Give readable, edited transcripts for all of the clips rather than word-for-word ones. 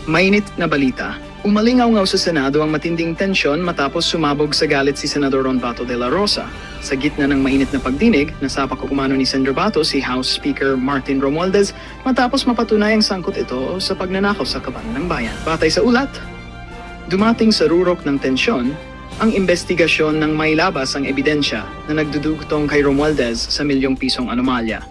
Mainit na balita. Umalingaw-ngaw sa Senado ang matinding tensyon matapos sumabog sa galit si Senador Ron Bato de la Rosa. Sa gitna ng mainit na pagdinig, nasapak umano ni Sen. Bato si House Speaker Martin Romualdez matapos mapatunayang sangkot ito sa pagnanakaw sa kabanan ng bayan. Batay sa ulat, dumating sa rurok ng tensyon ang investigasyon ng may labas ang ebidensya na nagdudugtong kay Romualdez sa milyong pisong anomalya.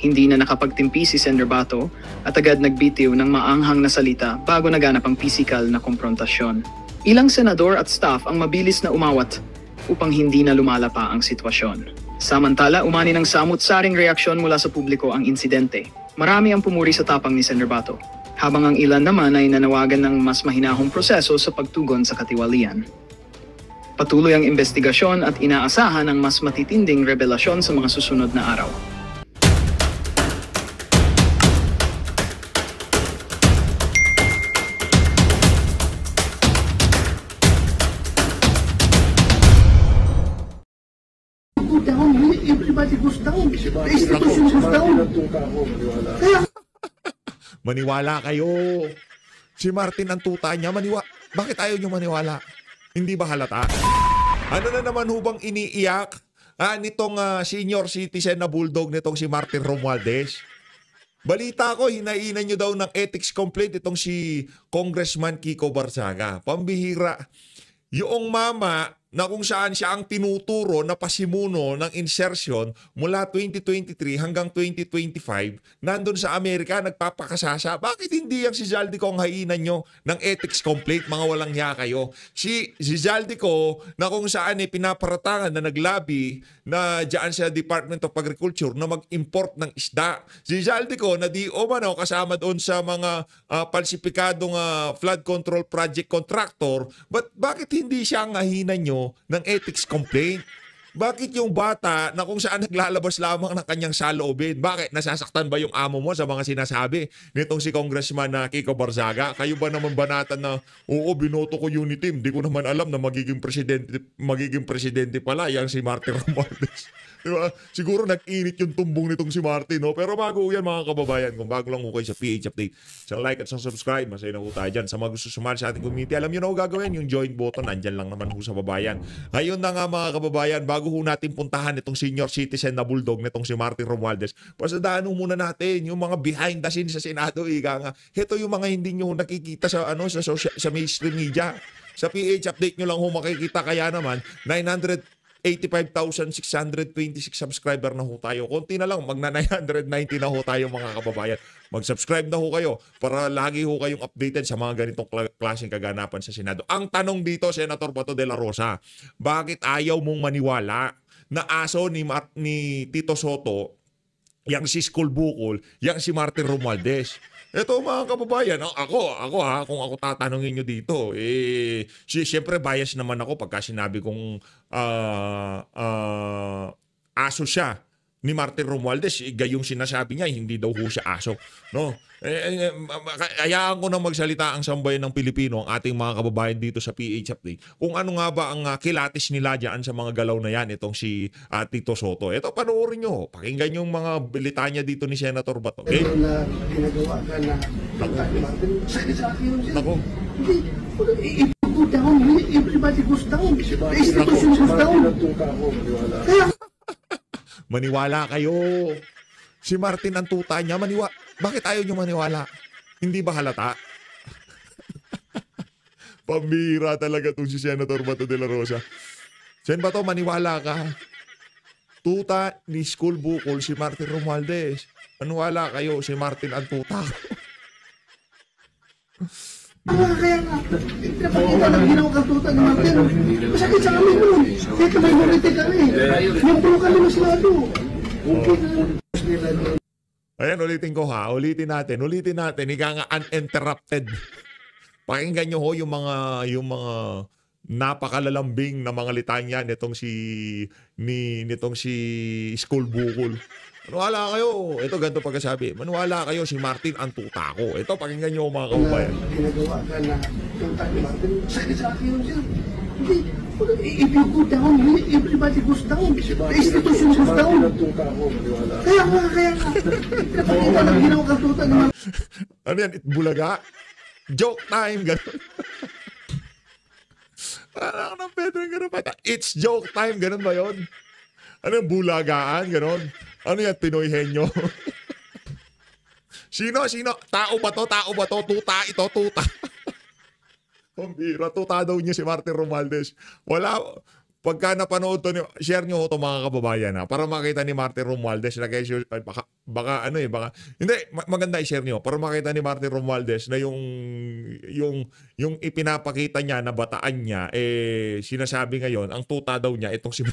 Hindi na nakapagtimpi si Sen. Bato at agad nagbitiw ng maanghang na salita bago naganap ang pisikal na komprontasyon. Ilang senador at staff ang mabilis na umawat upang hindi na lumala pa ang sitwasyon. Samantala, umani ng samut-saring reaksyon mula sa publiko ang insidente. Marami ang pumuri sa tapang ni Sen. Bato, habang ang ilan naman ay nanawagan ng mas mahinahong proseso sa pagtugon sa katiwalian. Patuloy ang investigasyon at inaasahan ang mas matitinding revelasyon sa mga susunod na araw. Everybody goes down. The institution goes down. Maniwala kayo. Si Martin ang tuta niya. Bakit ayaw niyo maniwala? Hindi ba halata? Ano na naman hubang iniiyak nitong senior citizen na bulldog nitong si Martin Romualdez? Balita ko, hinainan nyo daw ng ethics complaint itong si Congressman Kiko Barzaga. Pambihira. Yung mama na kung saan siya ang tinuturo na pasimuno ng insertion mula 2023 hanggang 2025, nandun sa Amerika, nagpapakasasa. Bakit hindi ang si Zaldico ang hainan nyo ng ethics complaint, mga walang hiya kayo? Si Zaldico na kung saan pinaparatangan na naglabi na dyan sa Department of Agriculture na mag-import ng isda. Si Zaldico na di umano kasama doon sa mga palsipikadong flood control project contractor, bakit hindi siya ang hahinan nyo ng ethics complaint? Bakit yung bata na kung saan naglalabas lamang ng kanyang saloobin? Bakit? Nasasaktan ba yung amo mo sa mga sinasabi nitong si Congressman na Kiko Barzaga? Kayo ba naman banatan na, oo, binoto ko unity team. Di ko naman alam na magiging presidente pala yang si Martin Romualdez. Diba? Siguro nag-init yung tumbong nitong si Martin, no? Pero bago yan mga kababayan, kung bago lang mo kayo sa PH Update, sa like at sa subscribe, masaya na po tayo dyan. Sa mga gusto sumali sa ating community, alam nyo na ho gagawin, yung join button, nandyan lang naman ho sa babayan. Ngayon na nga mga kababayan, bago ho natin puntahan itong senior citizen na bulldog nitong si Martin Romualdez, pasadaan ho muna natin yung mga behind the scenes sa Senado. Ika nga, ito yung mga hindi nyo nakikita sa, sa mainstream media. Sa PH Update nyo lang ho makikita, kaya naman 985,626 subscriber na ho tayo. Konti na lang, magna 990 na ho tayo mga kababayan. Mag-subscribe na ho kayo para lagi ho kayong updated sa mga ganitong klaseng kaganapan sa Senado. Ang tanong dito, Senator Bato de la Rosa, bakit ayaw mong maniwala na aso ni Tito Soto, yang si School Bukol, yang si Martin Romualdez? Ito mga kababayan, kung ako tatanungin nyo dito, siyempre bias naman ako pagka sinabi kong aso siya ni Martin Romualdez, gayong sinasabi niya, hindi daw ho siya aso. No? Hayaan ko na magsalita ang sambayan ng Pilipino, ang ating mga kababayan dito sa PH Update, kung ano nga ba ang kilatis nila dyan sa mga galaw na yan, itong si Tito Soto. Ito, panoorin nyo. Pakinggan yung mga litanya dito ni Senator Bato. Okay? Na ginagawa ka na sakit sa akin yun. Nako. Hindi. Go down. Everybody goes down. The institution goes down. Kaya Maniwala kayo. Si Martin ang tuta niya. Bakit ayaw nyo maniwala? Hindi ba halata? Pambira talaga itong si Senator Bato de la Rosa. Sen Bato, maniwala ka. Tuta ni School Bukol si Martin Romualdez. Maniwala kayo, si Martin ang tuta. kaya nga, pinapakita ng ginawa kang tuta ni Martin. Masakit sa amin nun. Kaya ka may morite kami. Yung puro kami mas lalo. Ayan, ulitin ko ha. Ulitin natin. Ika nga uninterrupted. Pakinggan nyo ho yung mga napakalalambing na mga litanya nitong si School Bukol. Maniwala kayo. Ito, ganito pagkasabi. Maniwala kayo, si Martin ang tuta ko. Ito, pakinggan nyo mga kababayan. Ginagawa ka na tuta ni Martin. Sakit sa akin yun siya. Hindi. If you go down, everybody goes down. The institution goes down. Kaya nga. Pinapakita ng ginawa kang tuta ni Martin. Ano yan? Bulaga? Joke time, gano'n. Parang ng Pedro, gano'n pa. It's joke time, gano'n ba yun? Ano yung bulagaan, gano'n? Ano yan, Pinoy henyo? Sino? Tao ba to? Tuta ito, tuta. Pambira, tuta daw niya si Martin Romualdez. Wala, pagka napanood to, share nyo to mga kababayan ha, para makita ni Martin Romualdez na guys, baka ano eh, baka, hindi, maganda i-share nyo, para makita ni Martin Romualdez na yung ipinapakita niya na bataan niya, sinasabi ngayon, ang tuta daw niya, itong si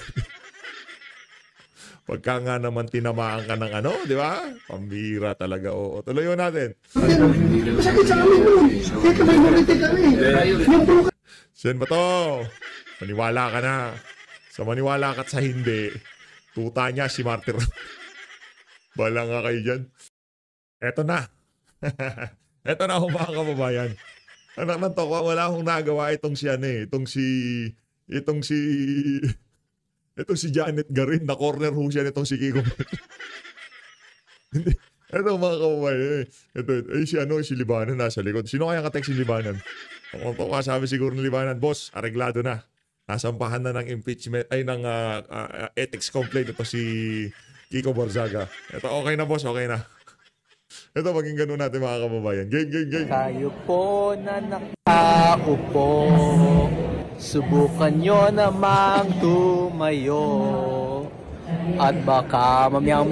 pagka nga naman tinamaan ka ng ano, di ba? Pambira talaga, oo. Tuloy natin. Masakit sa amin nun. Kaya ka minority kami. Sen ba to? Maniwala ka na. Sa maniwala ka at sa hindi, tuta niya si Martin. Bala nga kayo dyan. Eto na. Eto na ako mga kababayan. Anak ng toko, wala akong nagawa itong si Janet Garin, na corner ho siya nitong si Kiko. Hindi. Ito mga kababayan. Ito, si Libanan nasa likod. Sino kaya ka-text si Libanan? Ang sabi siguro ni Libanan, boss, areglado na. Nasampahan na ng impeachment, ng ethics complaint ito si Kiko Barzaga. Ito, okay na boss, okay na. Ito, maging ganun natin mga kababayan. Game. Kayo po na nakaupo, subukan nyo namang tumayo. At baka mamyaw.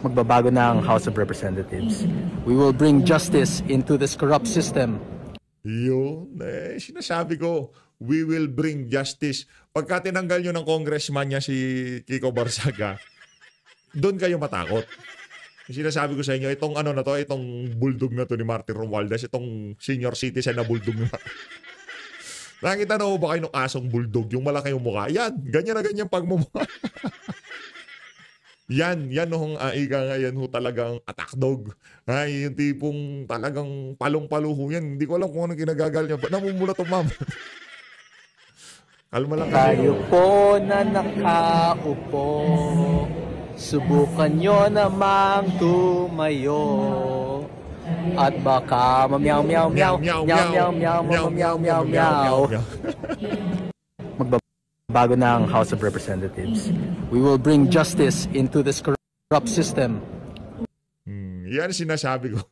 Magbabago na ang House of Representatives. We will bring justice into this corrupt system. Yun, sinasabi ko, we will bring justice. Pagka tinanggal nyo ng congressman niya si Kiko Barzaga, doon kayo matakot. Sinasabi ko sa inyo, itong bulldog na to ni Martin Romualdez, itong senior citizen na bulldog na. Nakita na ba kayo ng asong bulldog, yung malaki yung mukha? Yan, ganyan na ganyan pagmumukha. Yan hong ika nga, yan ho talagang attack dog. Ay, yung tipong talagang palong-palo ho yan. Hindi ko alam kung anong ginagagal niya. Ba't namumula to, ma'am? Kalma lang. Kayo po na nakaupo, subukan nyo namang tumayo. At baka mamyaw. Magbabago na ang House of Representatives. We will bring justice into this corrupt system. Yan sinasabi ko.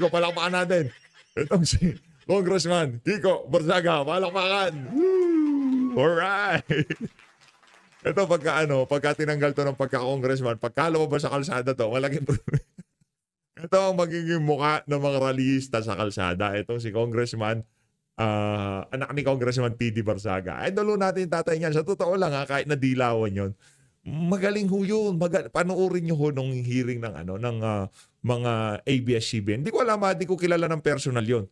Palakpakan natin. Itong si Congressman Kiko Barzaga, palakpakan. Alright. Ito pagka tinanggal to ng pagka-congressman, pagka lumabas sa kalsada to, malaking problema. Ito ang magiging mukha ng mga rallyista sa kalsada. Itong si Congressman, anak ni Congressman P.D. Barzaga. Idolo natin yung tatay niya. Sa totoo lang kahit nadilawan yon, magaling ho yun. Panoorin nyo ho nung hearing ng mga ABS-CBN. Hindi ko alam, hindi ko kilala ng personal yon.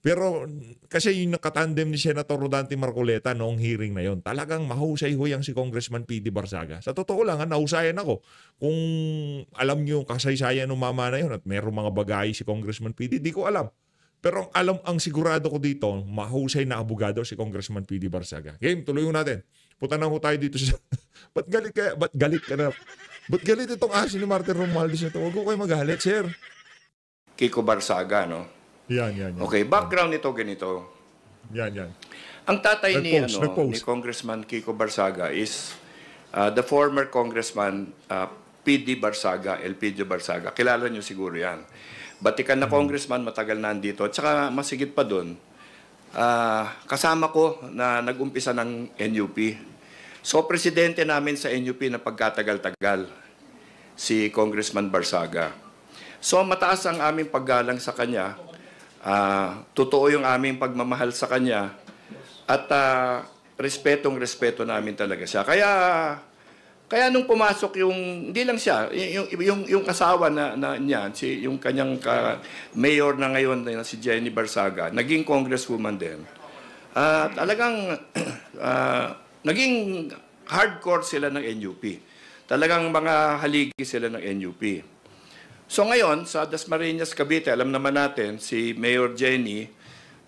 Pero kasi yung nakatandem ni Senator Rodante Marcoleta noong hearing na yon, talagang mahusay ho yang si Congressman P.D. Barzaga. Sa totoo lang, nahusayan ako. Kung alam nyo yung kasaysayan ng mama na yun at mayroong mga bagay si Congressman P.D., di ko alam. Pero ang sigurado ko dito, mahusay na abogado si Congressman P.D. Barzaga. Game, tuloy natin. Punta na ho tayo dito sa... Ba't galit ka na? Ba't galit itong asin ni Martin Romualdez na ito? Huwag ko kayo magalit, sir. Kiko Barzaga, no? Yan. Okay, background nito ganito. Yan. Ang tatay ni Nag-post. Congressman Kiko Barzaga is the former Congressman P.D. Barzaga, Elpidio Barzaga. Kilala niyo siguro yan. Batikan na congressman, matagal na andito. At saka masigit pa doon, kasama ko na nag-umpisa ng NUP. So, presidente namin sa NUP na pagkatagal-tagal, si Congressman Barzaga. So, mataas ang aming paggalang sa kanya. Totoo yung aming pagmamahal sa kanya. At respetong-respeto namin talaga siya. Kaya nung pumasok yung, hindi lang siya, yung asawa na niya, yung kanyang mayor na ngayon na si Jenny Barzaga, naging congresswoman din. Talagang naging hardcore sila ng NUP. Talagang mga haligi sila ng NUP. So ngayon, sa Dasmariñas, Cavite, alam naman natin, si Mayor Jenny,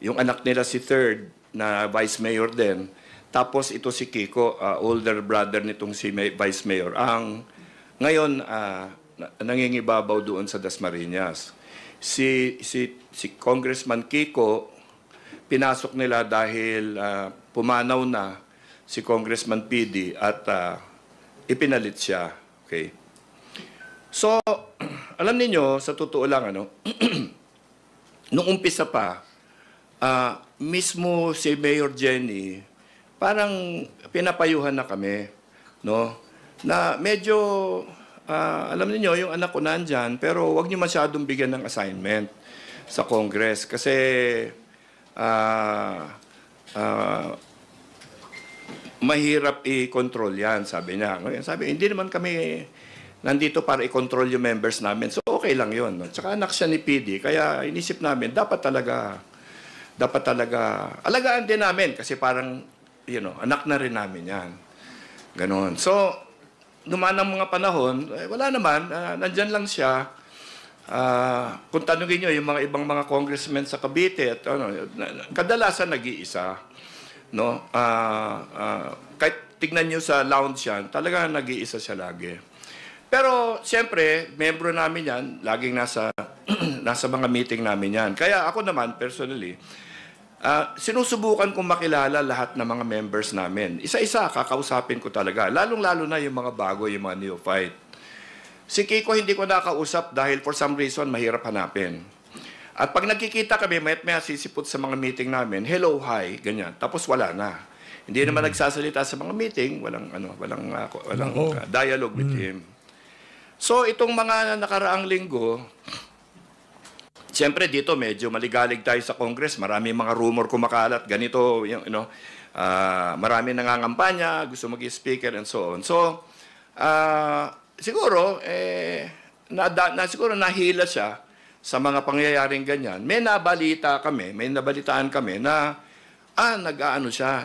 yung anak nila si Third, na Vice Mayor din. Tapos ito si Kiko, older brother nitong si Vice Mayor. Ngayon, nangingibabaw doon sa Dasmariñas. Si Congressman Kiko, pinasok nila dahil pumanaw na si Congressman PD at ipinalit siya. Okay. So, alam niyo sa totoo lang, nung umpisa pa, mismo si Mayor Jenny, parang pinapayuhan na kami, no? Na medyo, alam niyo yung anak ko nandyan, pero wag niyo masyadong bigyan ng assignment sa Congress. Kasi, mahirap i-control yan, sabi niya. Sabi, hindi naman kami nandito para i-control yung members namin. So, okay lang yun. No? Tsaka anak siya ni PD, kaya inisip namin, dapat talaga, alagaan din namin kasi parang, anak na rin namin yan. Ganon. So, dumaan ang mga panahon, wala naman, nandyan lang siya. Kung tanungin nyo, yung mga ibang mga congressmen sa Cavite, at, kadalasan nag-iisa. No? Kahit tignan nyo sa lounge yan, talaga nag-iisa siya lagi. Pero, siyempre, membro namin yan, laging nasa mga meeting namin yan. Kaya ako naman, personally, sinusubukan kong makilala lahat ng mga members namin. Isa-isa, kakausapin ko talaga. Lalong-lalo na yung mga bago, yung mga neophyte. Si Kiko hindi ko nakausap dahil for some reason, mahirap hanapin. At pag nagkikita kami, may sisipot sa mga meeting namin, hello, hi, ganyan. Tapos wala na. Hindi naman nagsasalita sa mga meeting, walang dialogue with him. So, itong mga nakaraang linggo, siyempre dito medyo maligalig tayo sa Congress. Marami mga rumor kumakalat. Ganito, marami nangangampanya, gusto mag-speaker and so on. So, siguro, siguro nahila siya sa mga pangyayaring ganyan. May nabalitaan kami na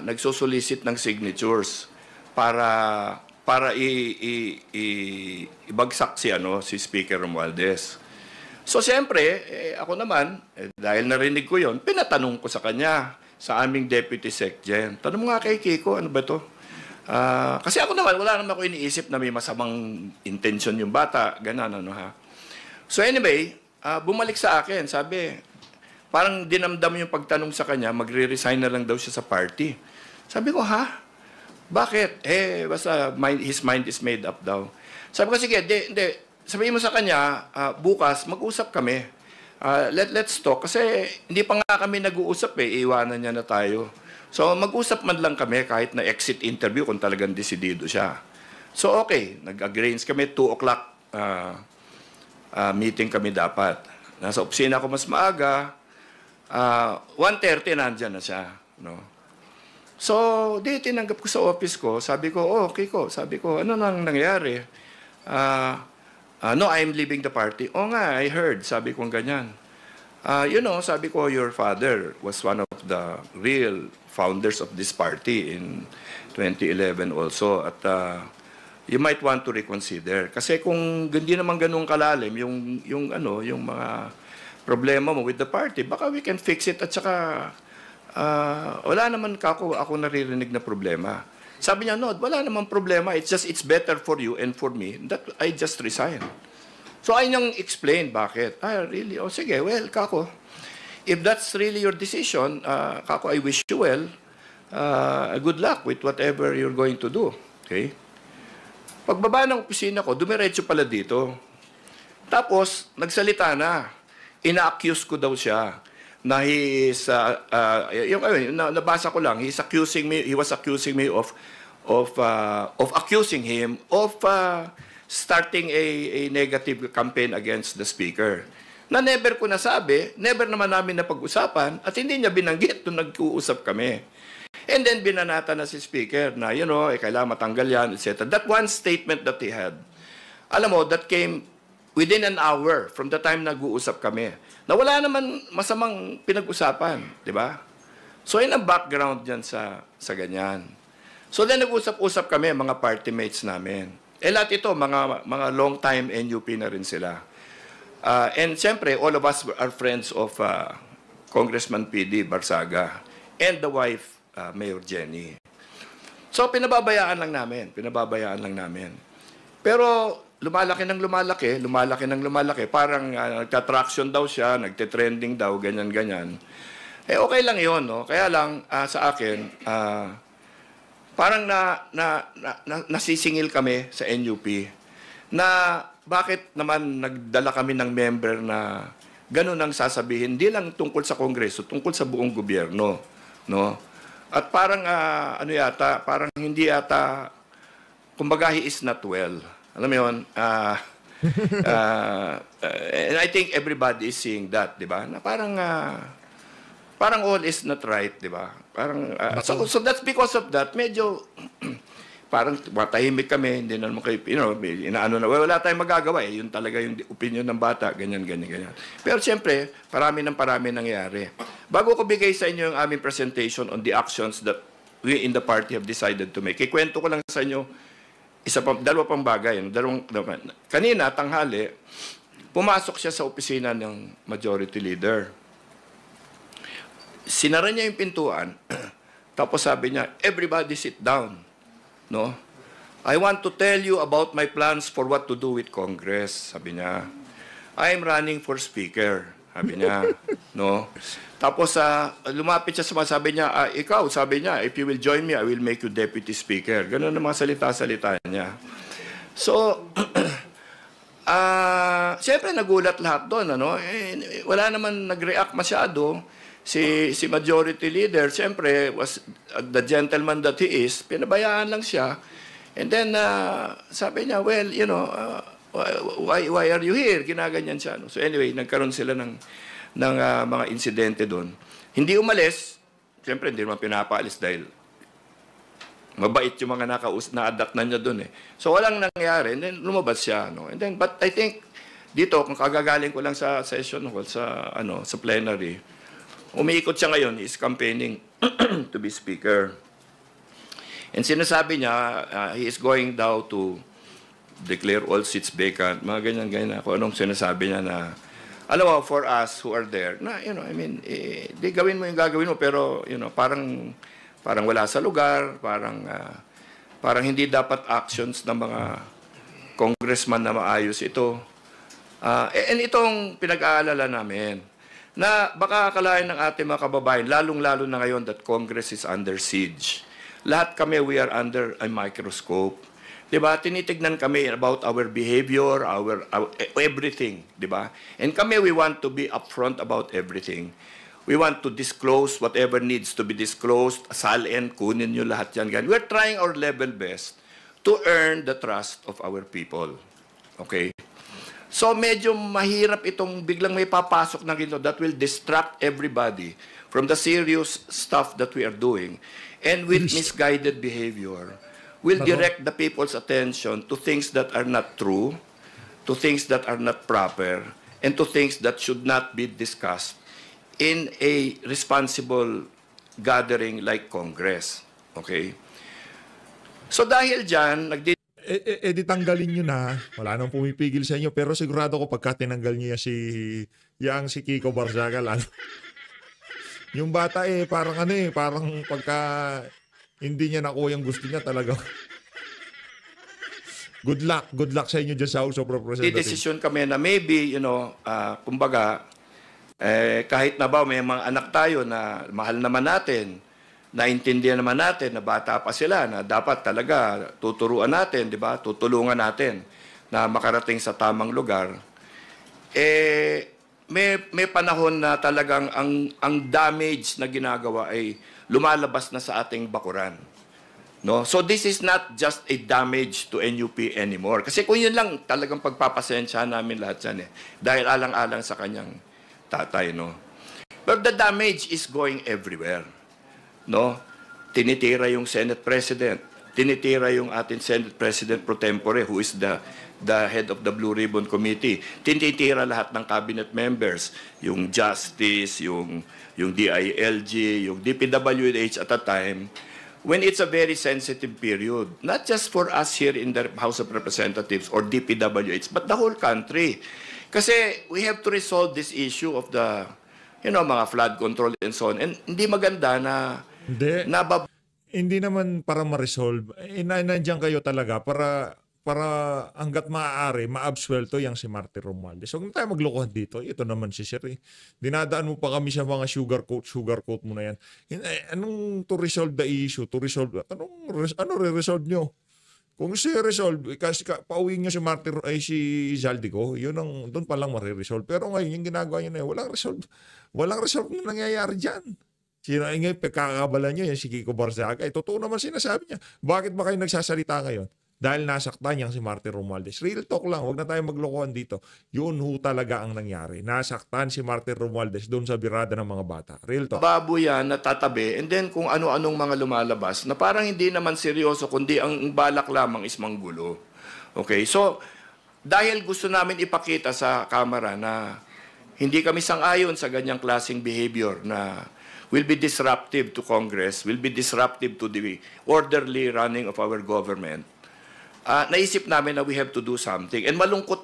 nagsosolicit ng signatures para ibagsak si Speaker Romualdez. So, siyempre, ako naman, dahil narinig ko yon, pinatanong ko sa kanya, sa aming Deputy Secgen. Tanong mo nga kay Kiko, ano ba to? Kasi ako naman, wala naman ako iniisip na may masamang intention yung bata, ganun, ha? So, anyway, bumalik sa akin, sabi, parang dinamdam yung pagtanong sa kanya, magre-resign na lang daw siya sa party. Sabi ko, ha? Bakit? Basta his mind is made up daw. Sabi ko, sige, hindi. Sabihin mo sa kanya, bukas, mag-usap kami. Let's talk. Kasi hindi pa nga kami nag-uusap iiwanan niya na tayo. So, mag-usap man lang kami kahit na exit interview kung talagang desidido siya. So, okay. Nag-arrange kami, 2 o'clock meeting kami dapat. Nasa opisina ako mas maaga. 1:30 nandyan na siya. No? So, tinanggap ko sa office ko. Sabi ko, Kiko, sabi ko, ano nang nangyari? No, I'm leaving the party. Nga, I heard. Sabi ko ganyan. Sabi ko, your father was one of the real founders of this party in 2011 also. At you might want to reconsider. Kasi kung hindi naman ganun kalalim, yung mga problema mo with the party, baka we can fix it at saka wala naman ako naririnig na problema. Sabi niya, no, wala naman problema. It's better for you and for me that I just resign. So, ay niyang explain bakit. Really? Sige, well, Kako, if that's really your decision, Kako, I wish you well. Good luck with whatever you're going to do. Okay? Pagbaba ng opisina ko, dumiretso pala dito. Tapos, nagsalita na. Ina-accuse ko daw siya na he is nabasa ko lang, he was accusing me of accusing him of starting a negative campaign against the speaker. Na never ko nasabi, never naman namin napag-usapan at hindi niya binanggit nung nag-uusap kami. And then binanata na si speaker na kailangan matanggal yan, etc. That one statement that he had, alam mo, that came within an hour from the time nag-uusap kami. Na wala naman masamang pinag-usapan, di ba? So, yun ang background dyan sa ganyan. So, then nag-usap-usap kami, mga party mates namin. Lahat ito, mga long-time NUP na rin sila. And siyempre, all of us are friends of Congressman PD Barsaga and the wife, Mayor Jenny. So, pinababayaan lang namin. Pero, lumalaki ng lumalaki, parang nagtatraction daw siya, nagte-trending daw, ganyan-ganyan. Eh okay lang 'yon, no? Kaya lang sa akin, parang nasisingil kami sa NUP na bakit naman nagdala kami ng member na ganun ang sasabihin, hindi lang tungkol sa Kongreso, tungkol sa buong gobyerno, no? At parang parang hindi yata, kumbaga he is not well. Alam mo 'yon? And I think everybody is seeing that, 'di ba? Na parang all is not right, 'di ba? Parang so that's because of that, medyo parang matahimik kami, hindi na naman kayo, inaano na, wala tayong magagawa eh. Yun talaga yung opinion ng bata, ganyan. Pero siyempre, parami nangyayari. Bago ko bigay sa inyo yung aming presentation on the actions that we in the party have decided to make, ikwento ko lang sa inyo, dalawa pang bagay. Kanina, tanghali, pumasok siya sa opisina ng majority leader. Sinara niya yung pintuan, tapos sabi niya, everybody sit down. No? I want to tell you about my plans for what to do with Congress, sabi niya. I am running for speaker, sabi niya. No? Tapos lumapit siya sabi niya, ikaw, sabi niya, if you will join me, I will make you deputy speaker. Ganun ang mga salita-salita niya. So, siyempre nagulat lahat doon, ano? Wala naman nag-react masyado. Si majority leader, siyempre, was the gentleman that he is, pinabayaan lang siya. And then, sabi niya, well, why are you here? Ginaganyan siya. No? So anyway, nagkaroon sila ng mga insidente doon. Hindi umalis, siyempre, hindi naman pinapaalis dahil mabait yung mga na-adapt na niya doon eh. So walang nangyari, and then lumabas siya. No? And then, but I think, dito, kung kagagaling ko lang sa session hall, sa plenary, umiikot siya ngayon, is campaigning to be speaker. And sinasabi niya, he is going down to declare all seats vacant, mga ganyan-ganyan. Kung anong sinasabi niya na, alam mo, for us who are there, na, di gawin mo yung gagawin mo, pero, parang wala sa lugar, parang hindi dapat actions ng mga congressman na maayos ito. And itong pinag-aalala namin, na baka akalain ng ating mga kababayan, lalong-lalo na ngayon that Congress is under siege. Lahat kami, we are under a microscope. Diba? Tinitignan kami about our behavior, our everything. Diba? And kami, we want to be upfront about everything. We want to disclose whatever needs to be disclosed. Salin, kunin nyo lahat yan. We're trying our level best to earn the trust of our people. Okay? So medyo mahirap itong biglang may papasok na gito that will distract everybody from the serious stuff that we are doing. And with misguided behavior, will direct the people's attention to things that are not true, to things that are not proper, and to things that should not be discussed in a responsible gathering like Congress. Okay? So dahil dyan, di tanggalin nyo na. Wala nang pumipigil sa inyo. Pero sigurado ko pagka tinanggal niya si Kiko Barzaga, lalo. Yung bata parang parang pagka hindi niya nakuha yung gusto niya talaga. Good luck sa inyo dyan sa House of Representatives. Decision kami na maybe, kumbaga, kahit na ba may mga anak tayo na mahal naman natin, naintindihan naman natin na bata pa sila, na dapat talaga tuturuan natin, di ba? Tutulungan natin na makarating sa tamang lugar. May panahon na talagang ang damage na ginagawa ay lumalabas na sa ating bakuran. No? So this is not just a damage to NUP anymore. Kasi kung yun lang, talagang pagpapasensya namin lahat yan dahil alang-alang sa kanyang tatay, no? But the damage is going everywhere. No? Tinitira yung Senate President. Tinitira yung ating Senate President pro tempore, who is the head of the Blue Ribbon Committee. Tinitira lahat ng cabinet members. Yung Justice, yung DILG, yung DPWH at a time, when it's a very sensitive period. Not just for us here in the House of Representatives or DPWH, but the whole country. Kasi we have to resolve this issue of the, mga flood control and so on. And hindi maganda na hindi naman para ma-resolve. Nandiyan kayo talaga para para hanggat maaari, maabsuelto yang si Martin Romualdez. Huwag na tayo maglokohan dito. Ito naman si Sir. Dinadaan mo pa kami sa mga sugarcoat mo na yan. Anong to resolve the issue? To resolve, ano re-resolve nyo? Kung resolve, kasi pauwiin nyo si Martin, si Zaldico, yun ang, doon pa lang mariresolve. Pero ngayon, yung ginagawa nyo na yun, walang resolve na nangyayari dyan. Sino ngayon, pagkakabalan nyo, yan si Kiko Barzaga. Totoo naman sinasabi niya. Bakit ba kayo nagsasalita ngayon? Dahil nasaktan niyang si Martin Romualdez. Real talk lang, huwag na tayo maglokohan dito. Yun talaga ang nangyari. Nasaktan si Martin Romualdez doon sa birada ng mga bata. Real talk. Baboy yan, natatabi, and then kung ano-anong mga lumalabas na parang hindi naman seryoso, kundi ang balak lamang is manggulo. Okay, so dahil gusto namin ipakita sa kamera na hindi kami sang-ayon sa ganyang klaseng behavior na will be disruptive to Congress, will be disruptive to the orderly running of our government, naisip namin na we have to do something. And malungkot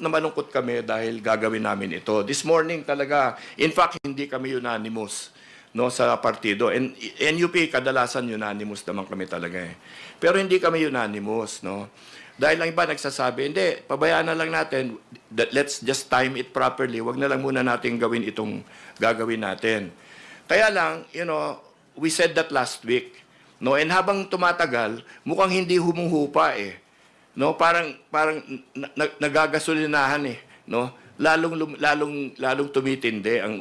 kami dahil gagawin namin ito. This morning talaga, in fact, hindi kami unanimous, no, sa partido. And NUP, kadalasan unanimous naman kami talaga eh. Pero hindi kami unanimous, no. Dahil lang iba nagsasabi, hindi, pabayaan na lang natin, let's just time it properly. Wag na lang muna natin gawin itong gagawin natin. Kaya lang, we said that last week, no, and habang tumatagal, mukhang hindi humuhupa eh. No, parang nagagasolinahan eh, no? Lalong tumitindi ang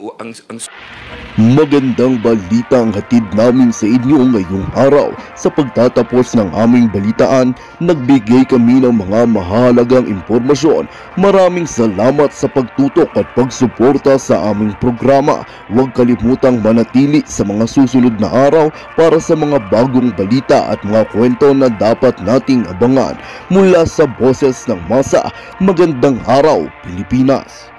Magandang balita ang hatid namin sa inyo ngayong araw. Sa pagtatapos ng aming balitaan, nagbigay kami ng mga mahalagang impormasyon. Maraming salamat sa pagtutok at pagsuporta sa aming programa. Huwag kalimutang manatili sa mga susunod na araw para sa mga bagong balita at mga kwento na dapat nating abangan. Mula sa Boses ng Masa, magandang araw, Pilipinas!